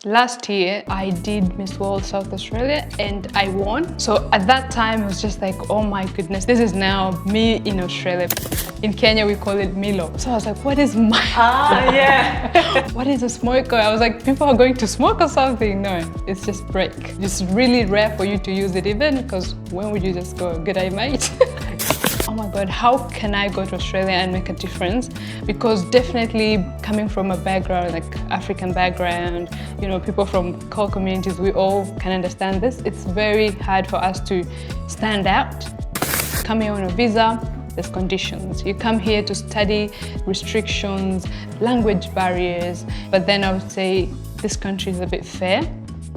Last year, I did Miss World South Australia and I won. So at that time, it was just like, oh my goodness, this is now me in Australia. In Kenya, we call it Milo. So I was like, what is my... yeah. What is a smoker? I was like, people are going to smoke or something. No, it's just break. It's really rare for you to use it even, because when would you just go, good day, mate? Oh my God, how can I go to Australia and make a difference? Because definitely coming from a background, like African background, you know, people from core communities, we all can understand this. It's very hard for us to stand out. Come here on a visa, there's conditions. You come here to study, restrictions, language barriers. But then I would say this country is a bit fair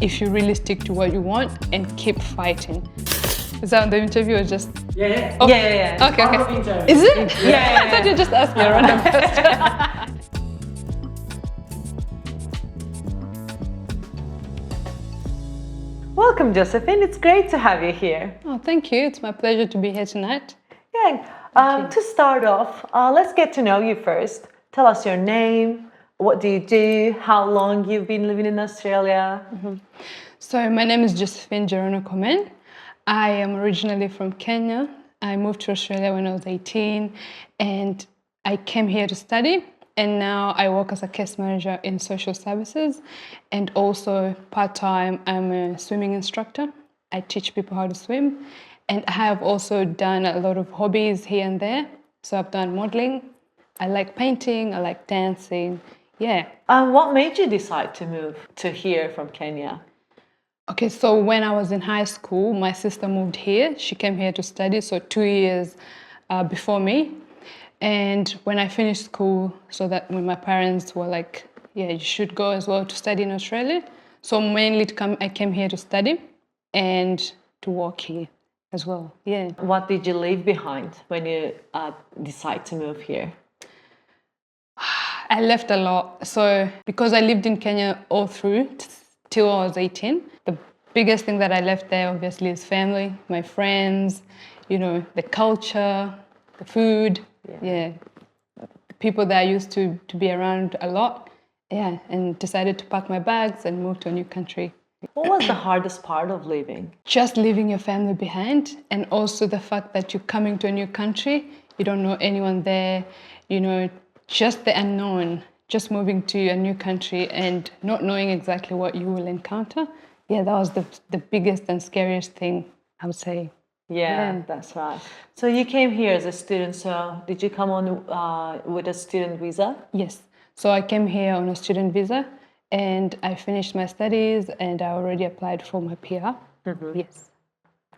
if you really stick to what you want and keep fighting. Is that the interview or just? Yeah. Oh. Yeah. Okay. Is it? Yeah. I thought you just asked me a random question. Welcome, Josephine. It's great to have you here. Oh, thank you. It's my pleasure to be here tonight. Yeah. To start off, let's get to know you first. Tell us your name. What do you do? How long you've been living in Australia? So my name is Josephine Komen. I am originally from Kenya. I moved to Australia when I was 18 and I came here to study, and now I work as a case manager in social services, and also part-time I'm a swimming instructor. I teach people how to swim, and I have also done a lot of hobbies here and there. So I've done modeling, I like painting, I like dancing, yeah. What made you decide to move to here from Kenya? Okay, so when I was in high school, my sister moved here. She came here to study, so 2 years before me. And when I finished school, so that when my parents were like, yeah, you should go as well to study in Australia. So mainly I came here to study and to work here as well, yeah. What did you leave behind when you decide to move here? I left a lot. So because I lived in Kenya all through till I was 18, the biggest thing that I left there obviously is family, my friends, you know, the culture, the food, yeah. The people that I used to be around a lot, yeah, and decided to pack my bags and move to a new country. What was the hardest part of leaving? Just leaving your family behind, and also the fact that you're coming to a new country, you don't know anyone there, you know, just the unknown, just moving to a new country and not knowing exactly what you will encounter. Yeah, that was the biggest and scariest thing, I would say. Yeah, that's right. So you came here as a student, so did you come on with a student visa? Yes. So I came here on a student visa and I finished my studies and I already applied for my PR. Yes.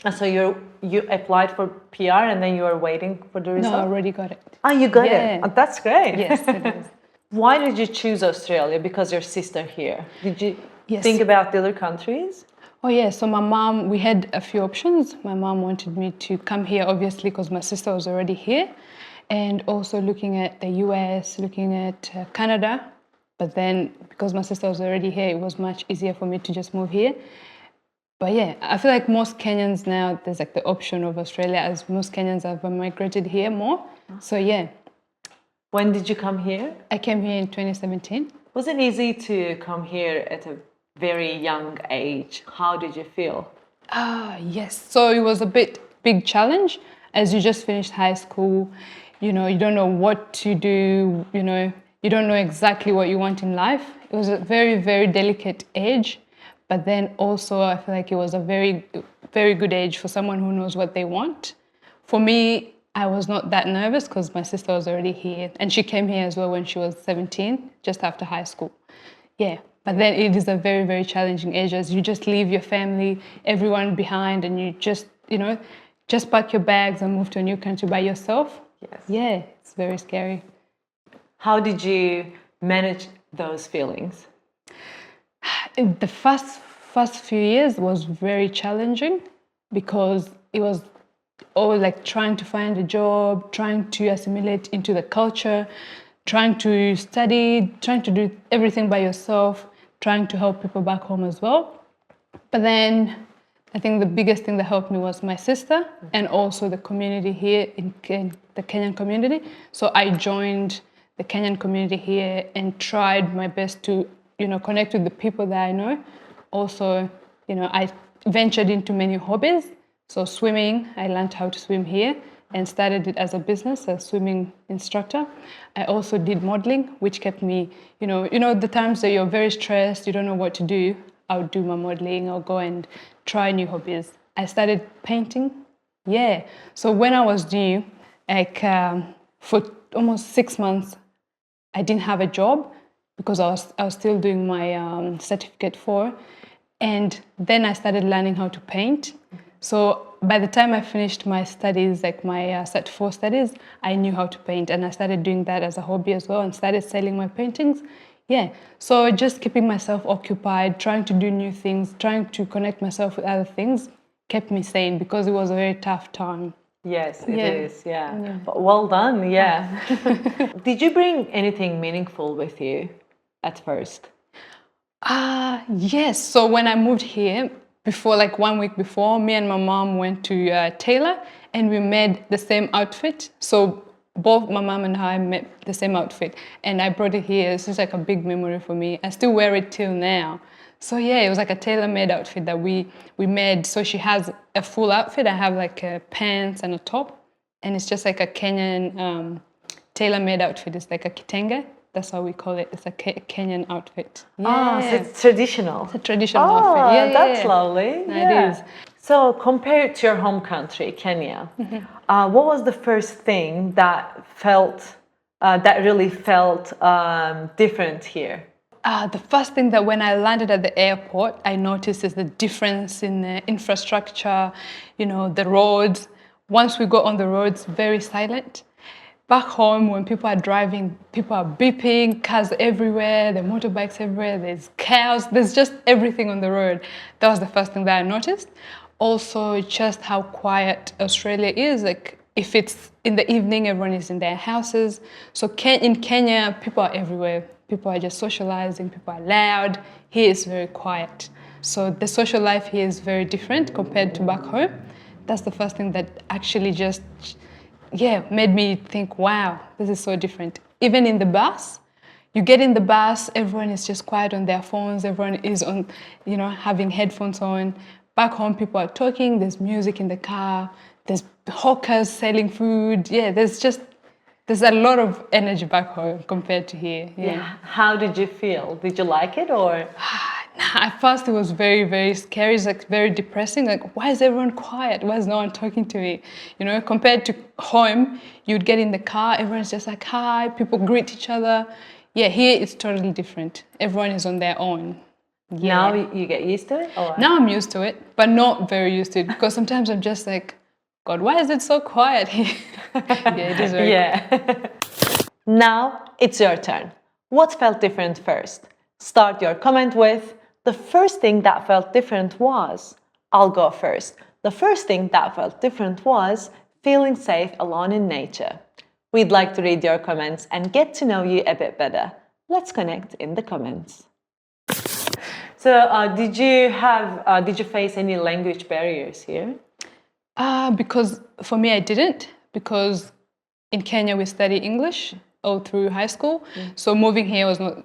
And so you applied for PR and then you were waiting for the result? No, I already got it. Ah, you got it? Oh, that's great. Yes, it is. Why did you choose Australia? Because your sister here. Did you think about the other countries? Oh yeah, so my mom, we had a few options. My mom wanted me to come here, obviously, because my sister was already here, and also looking at the US, looking at Canada. But then, because my sister was already here, it was much easier for me to just move here. But yeah, I feel like most Kenyans now, there's like the option of Australia, as most Kenyans have migrated here more. So yeah. When did you come here? I came here in 2017. Was it easy to come here at a very young age? How did you feel? Yes. So it was a big challenge as you just finished high school. You know, you don't know what to do, you know, you don't know exactly what you want in life. It was a very, very delicate age, but then also I feel like it was a very, very good age for someone who knows what they want. For me, I was not that nervous because my sister was already here and she came here as well when she was 17, just after high school. Yeah. But then it is a very, very challenging age as you just leave your family, everyone behind, and you just, you know, just pack your bags and move to a new country by yourself. Yes. Yeah, it's very scary. How did you manage those feelings? The first few years was very challenging because it was all like trying to find a job, trying to assimilate into the culture, trying to study, trying to do everything by yourself, trying to help people back home as well. But then I think the biggest thing that helped me was my sister and also the community here in the Kenyan community. So I joined the Kenyan community here and tried my best to connect with the people that I know. Also, I ventured into many hobbies. So swimming, I learned how to swim here and started it as a business, a swimming instructor. I also did modeling, which kept me, the times that you're very stressed, you don't know what to do, I'll do my modeling, I'll go and try new hobbies. I started painting. Yeah. So when I was new, for almost 6 months, I didn't have a job because I was still doing my certificate 4. And then I started learning how to paint. So by the time I finished my studies, like my Cert 4 studies, I knew how to paint. And I started doing that as a hobby as well and started selling my paintings. Yeah, so just keeping myself occupied, trying to do new things, trying to connect myself with other things kept me sane because it was a very tough time. Yes, it is. Yeah. But well done, yeah. Did you bring anything meaningful with you at first? Yes. So when I moved here, before, like 1 week before, me and my mom went to tailor and we made the same outfit. So both my mom and I made the same outfit and I brought it here. It's just like a big memory for me. I still wear it till now. So yeah, it was like a tailor-made outfit that we made. So she has a full outfit. I have like a pants and a top, and it's just like a Kenyan tailor-made outfit. It's like a kitenge. That's how we call it. It's a Kenyan outfit. Yeah. So it's traditional. It's a traditional outfit. Yeah, that's lovely. It is. So compared to your home country, Kenya, what was the first thing that really felt different here? The first thing that when I landed at the airport, I noticed is the difference in the infrastructure, the roads. Once we go on the roads, very silent. Back home, when people are driving, people are beeping, cars everywhere, there are motorbikes everywhere, there's cows, there's just everything on the road. That was the first thing that I noticed. Also, just how quiet Australia is. Like, if it's in the evening, everyone is in their houses. So in Kenya, people are everywhere. People are just socializing, people are loud. Here it's very quiet. So the social life here is very different compared to back home. That's the first thing that actually just, made me think, wow, this is so different. Even in the bus, you get in the bus, everyone is just quiet on their phones, everyone is on, having headphones on. Back home, people are talking, there's music in the car, there's hawkers selling food. Yeah, there's a lot of energy back home compared to here. Yeah. How did you feel? Did you like it or? At first it was very, very scary. It's like very depressing. Like, why is everyone quiet? Why is no one talking to me? Compared to home, you'd get in the car, everyone's just like, hi, people greet each other. Yeah, here it's totally different. Everyone is on their own. Yeah. Now you get used to it? Or? Now I'm used to it, but not very used to it because sometimes I'm just like, God, why is it so quiet here? Yeah, it is very quiet. Now it's your turn. What felt different first? Start your comment with, the first thing that felt different was, I'll go first. The first thing that felt different was feeling safe alone in nature. We'd like to read your comments and get to know you a bit better. Let's connect in the comments. So did you face any language barriers here? Because for me, I didn't, because in Kenya we study English all through high school. So moving here was not,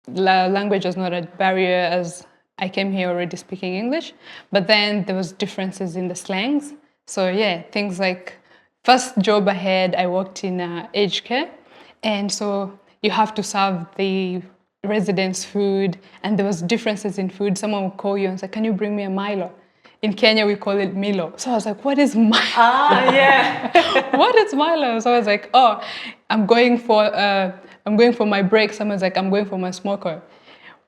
language was not a barrier as I came here already speaking English. But then there was differences in the slangs. So yeah, things like first job I had, I worked in aged care. And so you have to serve the residents food, and there was differences in food. Someone would call you and say, can you bring me a Milo? In Kenya, we call it Milo. So I was like, what is Milo? What is Milo? So I was like, oh, I'm going for my break. Someone's like, I'm going for my smoker.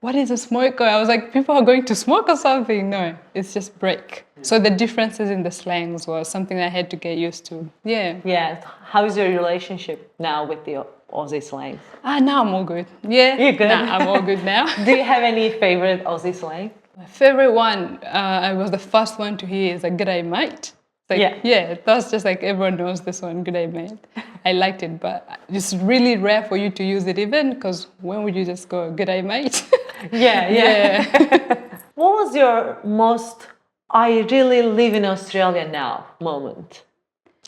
What is a smoker? I was like, people are going to smoke or something? No, it's just break. So the differences in the slangs was something I had to get used to. Yeah. Yeah. How is your relationship now with the Aussie slang? Now I'm all good. Yeah. You're good? Nah, I'm all good now. Do you have any favorite Aussie slang? My favorite one, I was the first one to hear, is a g'day mate. Yeah, that's just like everyone knows this one, g'day mate. I liked it, but it's really rare for you to use it even, because when would you just go, g'day mate? Yeah. What was your most, I really live in Australia now moment?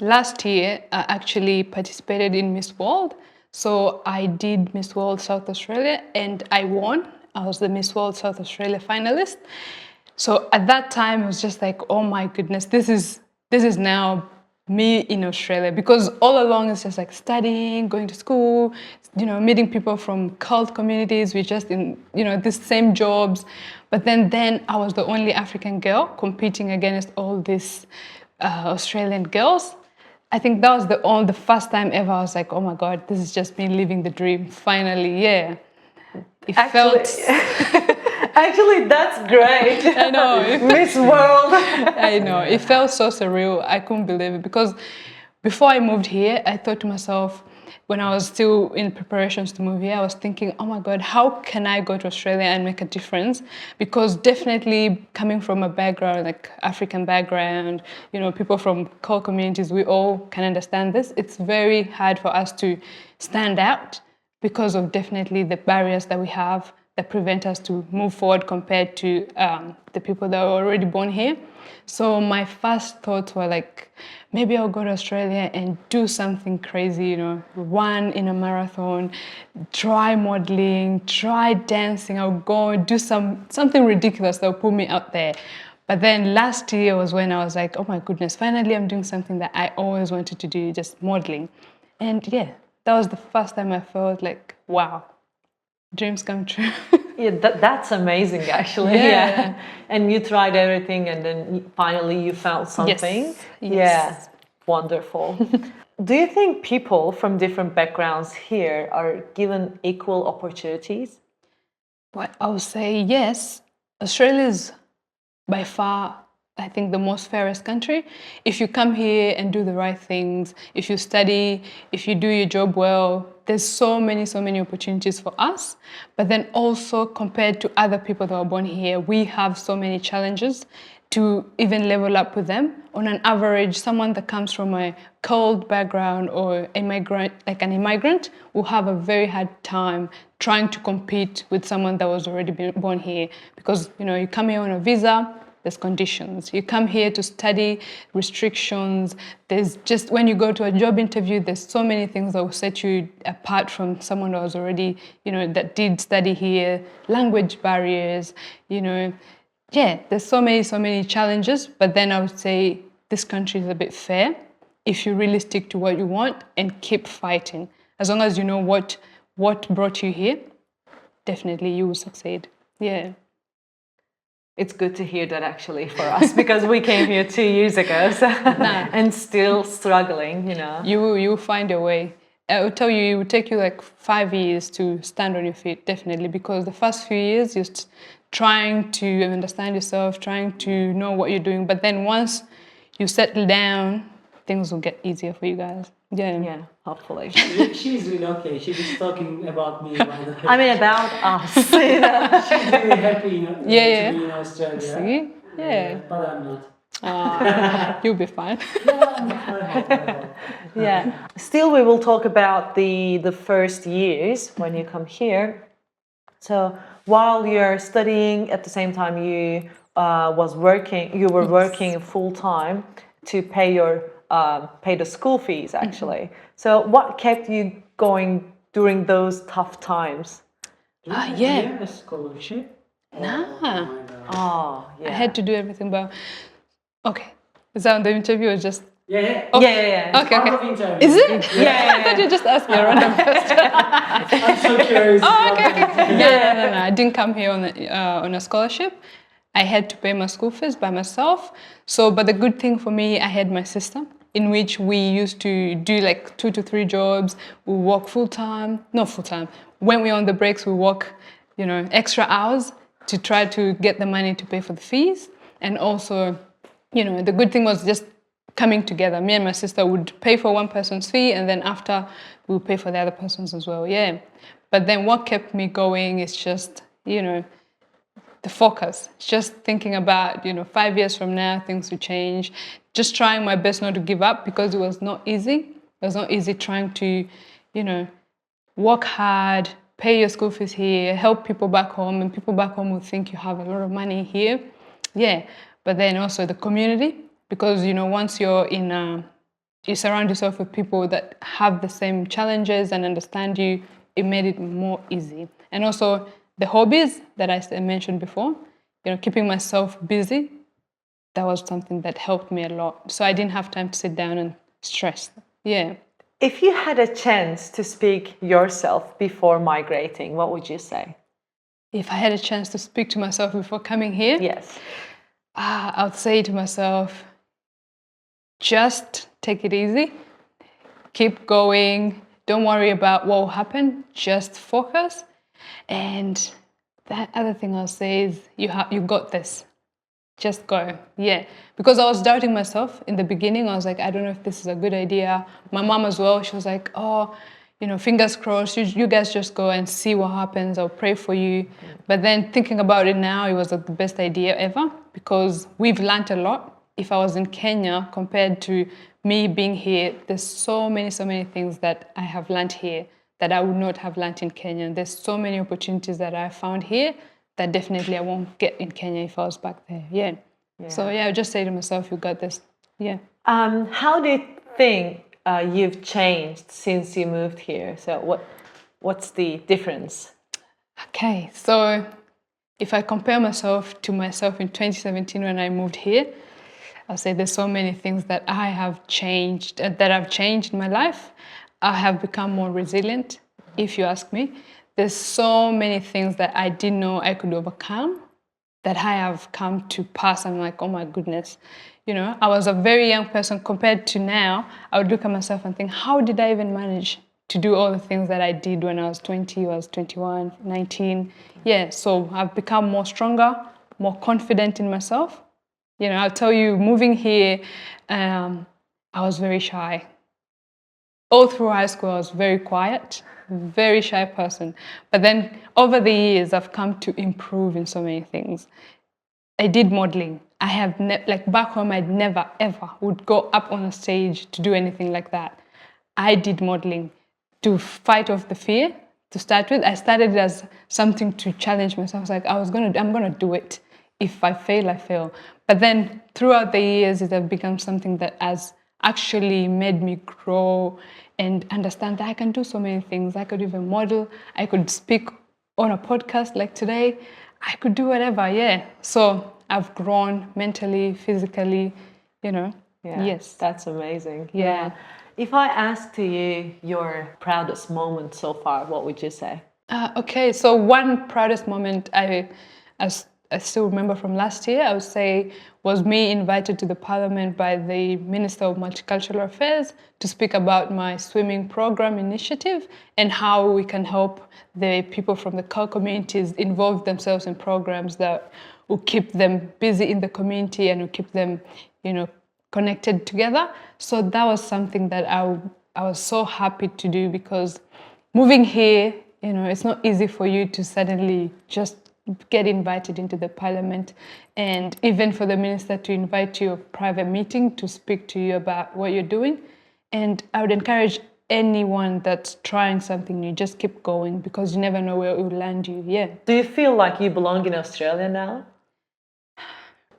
Last year, I actually participated in Miss World. So I did Miss World South Australia and I won. I was the Miss World South Australia finalist. So at that time, it was just like, oh my goodness, this is now me in Australia, because all along it's just like studying, going to school, meeting people from cult communities. We're just in, the same jobs. But then I was the only African girl competing against all these Australian girls. I think that was the first time ever I was like, oh my God, this is just me living the dream. Finally, yeah. It felt... Actually, that's great. I know. Miss World. I know. It felt so surreal. I couldn't believe it, because before I moved here, I thought to myself, when I was still in preparations to move here, I was thinking, oh my God, how can I go to Australia and make a difference? Because definitely coming from a background, like African background, people from core communities, we all can understand this. It's very hard for us to stand out because of definitely the barriers that we have that prevent us to move forward compared to the people that are already born here. So my first thoughts were like, maybe I'll go to Australia and do something crazy, run in a marathon, try modeling, try dancing. I'll go and do something ridiculous that will put me out there. But then last year was when I was like, oh my goodness, finally I'm doing something that I always wanted to do, just modeling. And yeah, that was the first time I felt like, wow, dreams come true. Yeah, that's amazing, actually. Yeah. And you tried everything, and then finally you found something. Yes. Yeah, wonderful. Do you think people from different backgrounds here are given equal opportunities? Well, I would say yes. Australia is by far, I think, the most fairest country. If you come here and do the right things, if you study, if you do your job well, there's so many opportunities for us. But then also compared to other people that were born here, we have so many challenges to even level up with them. On an average, someone that comes from a cold background or like an immigrant will have a very hard time trying to compete with someone that was already born here, because you come here on a visa, there's conditions. You come here to study, restrictions. There's just, when you go to a job interview, there's so many things that will set you apart from someone that was already, that did study here, language barriers, Yeah, there's so many challenges. But then I would say this country is a bit fair if you really stick to what you want and keep fighting. As long as you know what brought you here, definitely you will succeed. Yeah. It's good to hear that, actually, for us, because we came here 2 years ago and still struggling, You will find a way. I will tell you, it will take you like 5 years to stand on your feet, definitely, because the first few years you're just trying to understand yourself, trying to know what you're doing. But then once you settle down, things will get easier for you guys. Yeah, hopefully. She's really okay. She was talking about me. I mean, about us. She's really happy to be in Australia. See? Yeah. But I'm not. You'll be fine. Yeah. Still, we will talk about the first years when you come here. So while you're studying, at the same time you were working full time to pay the school fees, actually. So what kept you going during those tough times? Yeah. A scholarship? Nah. Oh, yeah. I had to do everything, but okay. Is that on the interview or just? Yeah. Oh. Yeah. Okay. Part of interview. Is it? Yeah. I thought you just asked me a random question. I'm so curious. Oh, okay. Yeah, no. I didn't come here on a scholarship. I had to pay my school fees by myself. So, but the good thing for me, I had my sister, in which we used to do like 2 to 3 jobs. We work not full time. When we're on the breaks, we work, extra hours to try to get the money to pay for the fees. And also, the good thing was just coming together. Me and my sister would pay for one person's fee, and then after we would pay for the other person's as well. Yeah. But then what kept me going is just, the focus. Just thinking about, 5 years from now, things will change. Just trying my best not to give up, because it was not easy. It was not easy trying to, work hard, pay your school fees here, help people back home, and people back home will think you have a lot of money here. Yeah. But then also the community, because, once you're you surround yourself with people that have the same challenges and understand you, it made it more easy. And also the hobbies that I mentioned before, keeping myself busy, that was something that helped me a lot. So I didn't have time to sit down and stress. Yeah. If you had a chance to speak yourself before migrating, what would you say? If I had a chance to speak to myself before coming here, Yes. I would say to myself, just take it easy, keep going, don't worry about what will happen, just focus. And that other thing I'll say is you got this. Just go. Yeah. Because I was doubting myself in the beginning. I was like, I don't know if this is a good idea. My mom as well, she was like, oh, fingers crossed, you guys just go and see what happens. I'll pray for you. But then thinking about it now, it was the best idea ever because we've learned a lot. If I was in Kenya compared to me being here, there's so many things that I have learned here that I would not have learned in Kenya. There's so many opportunities that I found here that definitely I won't get in Kenya if I was back there. Yeah. So I would just say to myself, you got this. Yeah. How do you think you've changed since you moved here? So what's the difference? Okay, so if I compare myself to myself in 2017 when I moved here, I'll say there's so many things that I have changed, that I've changed in my life. I have become more resilient, if you ask me. There's so many things that I didn't know I could overcome that I have come to pass. I'm like, oh my goodness. I was a very young person compared to now. I would look at myself and think, how did I even manage to do all the things that I did when I was 20, I was 21, 19? Yeah, so I've become more stronger, more confident in myself. I'll tell you, moving here, I was very shy. All through high school, I was very quiet, very shy person. But then over the years, I've come to improve in so many things. I did modeling. I have, back home, I'd never, ever would go up on a stage to do anything like that. I did modeling to fight off the fear to start with. I started it as something to challenge myself. I was like, I'm gonna do it. If I fail, I fail. But then throughout the years, it has become something that has actually made me grow and understand that I can do so many things. I could even model. I could speak on a podcast like today. I could do whatever, yeah. So I've grown mentally, physically, Yeah, Yes. that's amazing. Yeah. If I ask to you your proudest moment so far, what would you say? Okay, so one proudest moment I still remember from last year, I would say, was me invited to the parliament by the Minister of Multicultural Affairs to speak about my swimming program initiative and how we can help the people from the CAL communities involve themselves in programs that will keep them busy in the community and will keep them, connected together. So that was something that I was so happy to do because moving here, it's not easy for you to suddenly just get invited into the parliament, and even for the minister to invite you to a private meeting to speak to you about what you're doing. And I would encourage anyone that's trying something new, just keep going because you never know where it will land you. Yeah. Do you feel like you belong in Australia now?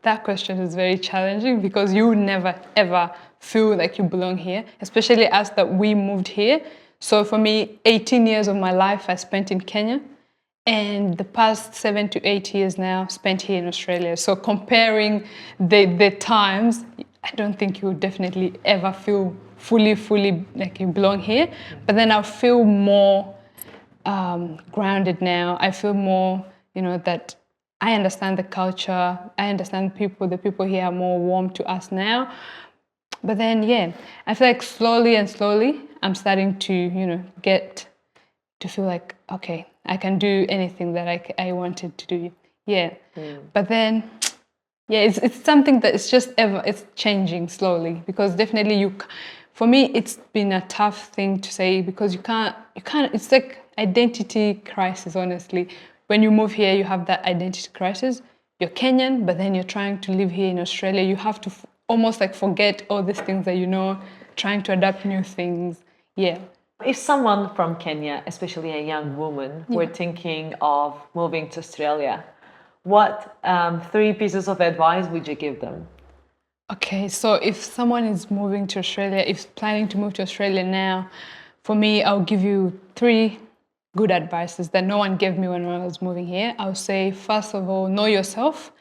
That question is very challenging because you would never ever feel like you belong here, especially us that we moved here. So for me, 18 years of my life I spent in Kenya, and the past 7 to 8 years now spent here in Australia. So comparing the times, I don't think you would definitely ever feel fully like you belong here. But then I feel more grounded now. I feel more, that I understand the culture. I understand people. The people here are more warm to us now. But then, I feel like slowly I'm starting to, get to feel like, okay, I can do anything that I wanted to do. Yeah. But then, it's something that it's changing slowly because definitely for me, it's been a tough thing to say because you can't, it's like identity crisis, honestly. When you move here, you have that identity crisis. You're Kenyan, but then you're trying to live here in Australia. You have to almost like forget all these things that trying to adapt new things. Yeah. If someone from Kenya, especially a young woman, were thinking of moving to Australia, what 3 pieces of advice would you give them? Okay, so if someone is moving to Australia, if planning to move to Australia now, for me, I'll give you 3 good advices that no one gave me when I was moving here. I would say, first of all, know yourself,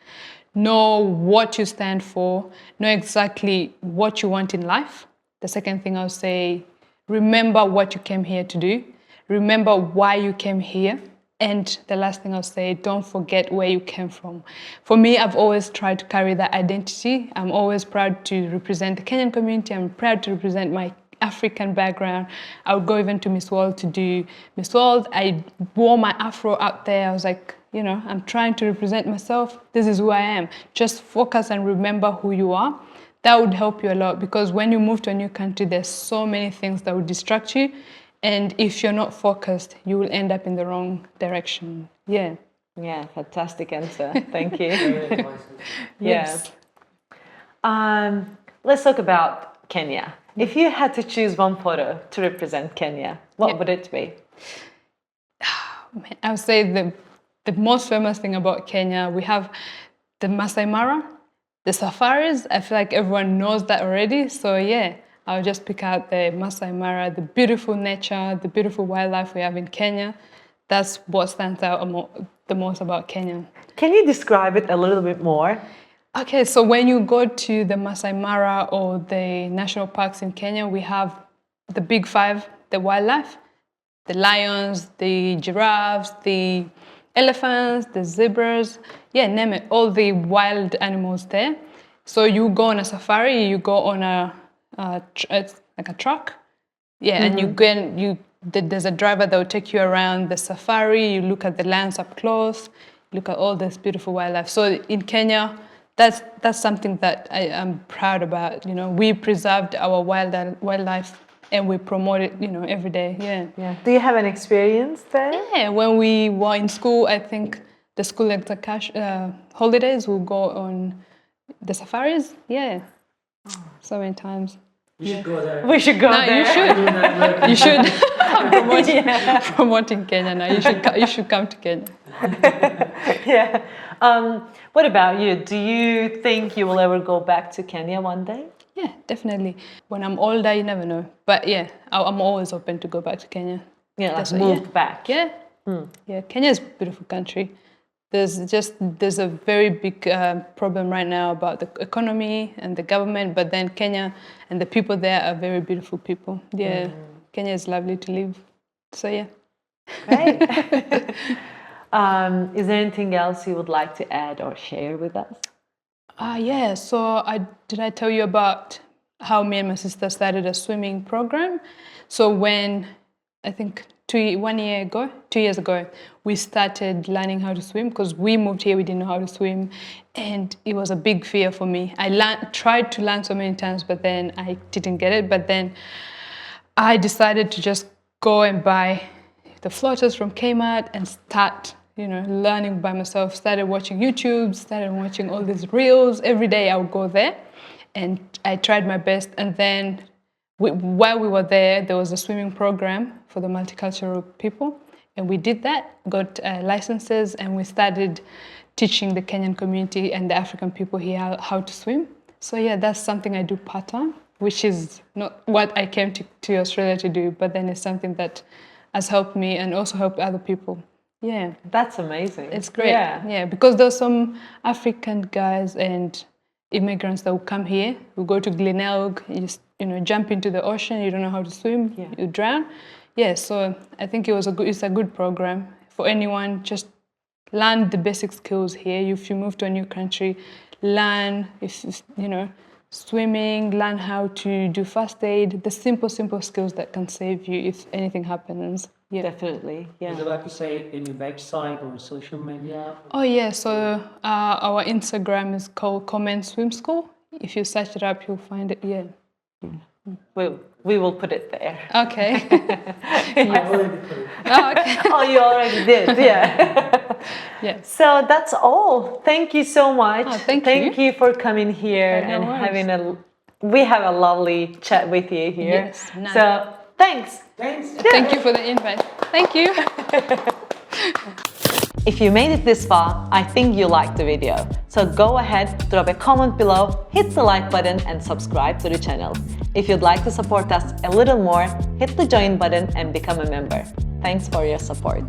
know what you stand for, know exactly what you want in life. The second thing I would say, remember what you came here to do, remember why you came here. And the last thing I'll say, don't forget where you came from. For me, I've always tried to carry that identity. I'm always proud to represent the Kenyan community. I'm proud to represent my African background. I would go even to Miss World to do Miss World. I wore my afro out there. I was like, you know, I'm trying to represent myself. This is who I am. Just focus and remember who you are. That would help you a lot, because when you move to a new country, there's so many things that would distract you. And if you're not focused, you will end up in the wrong direction. Yeah. Yeah, fantastic answer. Thank you. Yes. Let's talk about Kenya. If you had to choose one photo to represent Kenya, what would it be? I would say the most famous thing about Kenya, we have the Masai Mara, the safaris. I feel like everyone knows that already. So yeah, I'll just pick out the Masai Mara, the beautiful nature, the beautiful wildlife we have in Kenya. That's what stands out the most about Kenya. Can you describe it a little bit more? Okay, so when you go to the Masai Mara or the national parks in Kenya, we have the big five, the wildlife, the lions, the giraffes, the elephants, the zebras, yeah, name it, all the wild animals there. So you go on a safari, you go on it's like a truck, yeah, and there's a driver that will take you around the safari. You look at the lions up close, look at all this beautiful wildlife. So in Kenya, that's something that I am proud about. You know, we preserved our wildlife and we promote it, you know, every day. Yeah. Yeah. Do you have an experience there? Yeah. When we were in school, I think the school holidays will go on the safaris. Yeah. So many times. You should go there. We should go there. You should. I'm promoting Kenya now. You should come to Kenya. Yeah. What about you? Do you think you will ever go back to Kenya one day? Yeah, definitely. When I'm older, you never know. But yeah, I'm always open to go back to Kenya. Yeah, like move back. Yeah. Yeah, Kenya is a beautiful country. There's a very big problem right now about the economy and the government, but then Kenya and the people there are very beautiful people. Yeah, Kenya is lovely to live. So yeah. Great. Is there anything else you would like to add or share with us? Yeah, so did I tell you about how me and my sister started a swimming program? So when, I think 2 years ago, we started learning how to swim, because we moved here, we didn't know how to swim, and it was a big fear for me. I tried to learn so many times, but then I didn't get it. But then I decided to just go and buy the floaters from Kmart and start, you know, learning by myself. Started watching YouTube, started watching all these reels. Every day I would go there and I tried my best. And then while we were there was a swimming program for the multicultural people. And we did that, got licenses, and we started teaching the Kenyan community and the African people here how to swim. So yeah, that's something I do part-time, which is not what I came to Australia to do, but then it's something that has helped me and also helped other people. Yeah. That's amazing. It's great. Yeah, because there's some African guys and immigrants that will come here, who go to Glenelg, you know, jump into the ocean, you don't know how to swim, you drown. Yeah, so I think it's a good program for anyone. Just learn the basic skills here. If you move to a new country, learn, swimming, learn how to do first aid, the simple skills that can save you if anything happens. Yeah. Definitely, yeah. Would you like to say any website or social media? Oh yeah, so our Instagram is called Comment Swim School. If you search it up, you'll find it, yeah. We will put it there. Okay. I already put it. Oh, okay. Oh, you already did, yeah. Yeah. So that's all. Thank you so much. Oh, thank you for coming here No and worries. we have a lovely chat with you here. Yes, nice. So thanks. Thanks. Thank you for the invite. Thank you. If you made it this far, I think you liked the video. So go ahead, drop a comment below, hit the like button and subscribe to the channel. If you'd like to support us a little more, hit the join button and become a member. Thanks for your support.